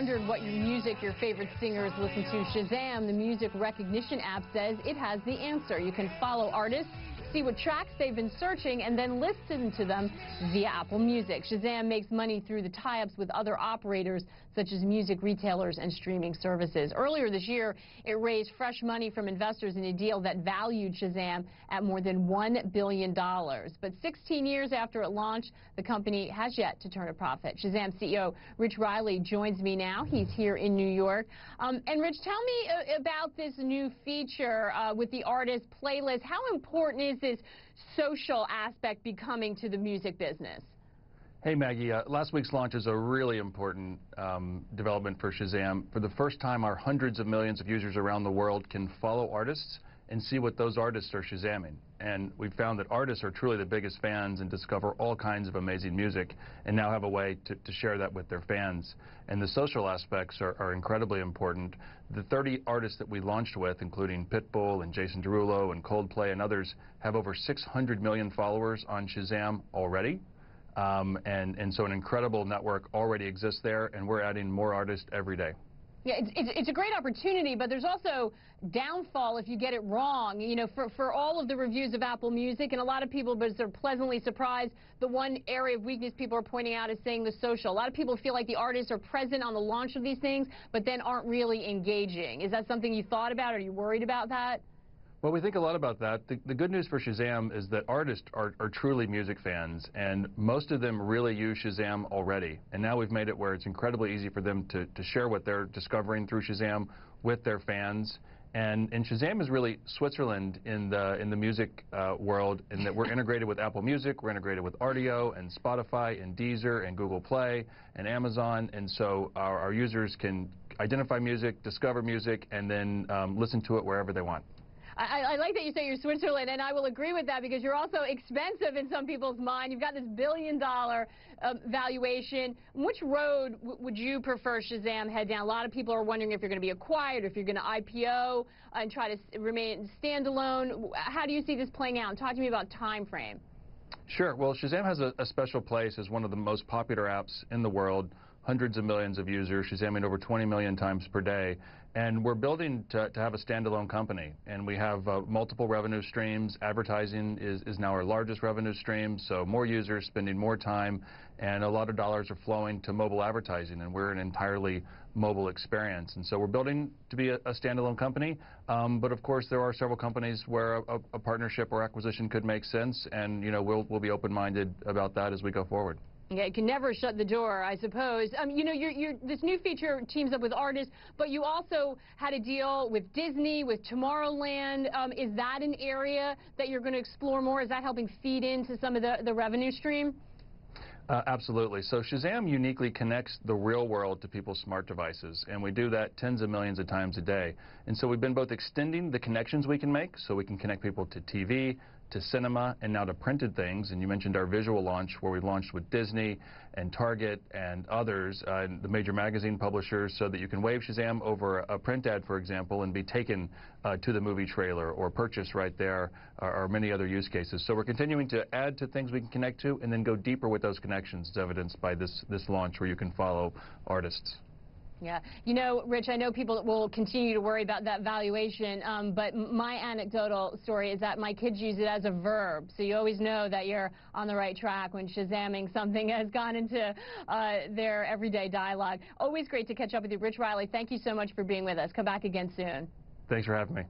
wondered what your favorite singers listen to, Shazam, the music recognition app, says it has the answer. You can follow artists, see what tracks they've been searching, and then listen to them via Apple Music. Shazam makes money through the tie-ups with other operators, such as music retailers and streaming services. Earlier this year, it raised fresh money from investors in a deal that valued Shazam at more than $1 billion. But 16 years after it launched, the company has yet to turn a profit. Shazam CEO Rich Riley joins me now. He's here in New York. And Rich, tell me about this new feature with the artist playlist. How important is this social aspect becoming to the music business? Hey, Maggie. Last week's launch is a really important development for Shazam. For the first time, our hundreds of millions of users around the world can follow artists and see what those artists are Shazamming. And we've found that artists are truly the biggest fans and discover all kinds of amazing music and now have a way to share that with their fans. And the social aspects are incredibly important. The 30 artists that we launched with, including Pitbull and Jason Derulo and Coldplay and others, have over 600 million followers on Shazam already. And so an incredible network already exists there, and we're adding more artists every day. Yeah, it's a great opportunity, but there's also downfall if you get it wrong. You know, for all of the reviews of Apple Music, and a lot of people are pleasantly surprised, the one area of weakness people are pointing out is saying the social. A lot of people feel like the artists are present on the launch of these things, but then aren't really engaging. Is that something you thought about? Are you worried about that? Well, we think a lot about that. The good news for Shazam is that artists are truly music fans, and most of them really use Shazam already. And now we've made it where it's incredibly easy for them to share what they're discovering through Shazam with their fans. And Shazam is really Switzerland in the music world, in that we're integrated with Apple Music, we're integrated with Rdio and Spotify and Deezer and Google Play and Amazon, and so our users can identify music, discover music, and then listen to it wherever they want. I like that you say you're Switzerland, and I will agree with that because you're also expensive in some people's mind. You've got this billion-dollar valuation. Which road would you prefer Shazam head down? A lot of people are wondering if you're going to be acquired, if you're going to IPO and try to remain standalone. How do you see this playing out? Talk to me about time frame. Sure. Well, Shazam has a special place as one of the most popular apps in the world. Hundreds of millions of users, Shazamming over 20 million times per day. And we're building to have a standalone company. And we have multiple revenue streams. Advertising is now our largest revenue stream, so more users spending more time, and a lot of dollars are flowing to mobile advertising, and we're an entirely mobile experience. And so we're building to be a standalone company, but of course there are several companies where a partnership or acquisition could make sense, and you know, we'll be open-minded about that as we go forward. Yeah, you can never shut the door, I suppose. You know, this new feature teams up with artists, but you also had a deal with Disney, with Tomorrowland. Is that an area that you're going to explore more? Is that helping feed into some of the revenue stream? Absolutely. So Shazam uniquely connects the real world to people's smart devices, and we do that tens of millions of times a day. And so we've been both extending the connections we can make, so we can connect people to TV, to cinema, and now to printed things. And you mentioned our visual launch, where we launched with Disney and Target and others, the major magazine publishers, so that you can wave Shazam over a print ad, for example, and be taken to the movie trailer or purchase right there, or many other use cases. So we're continuing to add to things we can connect to and then go deeper with those connections, as evidenced by this launch where you can follow artists. Yeah. You know, Rich, I know people will continue to worry about that valuation, but my anecdotal story is that my kids use it as a verb. So you always know that you're on the right track when Shazamming something has gone into their everyday dialogue. Always great to catch up with you. Rich Riley, thank you so much for being with us. Come back again soon. Thanks for having me.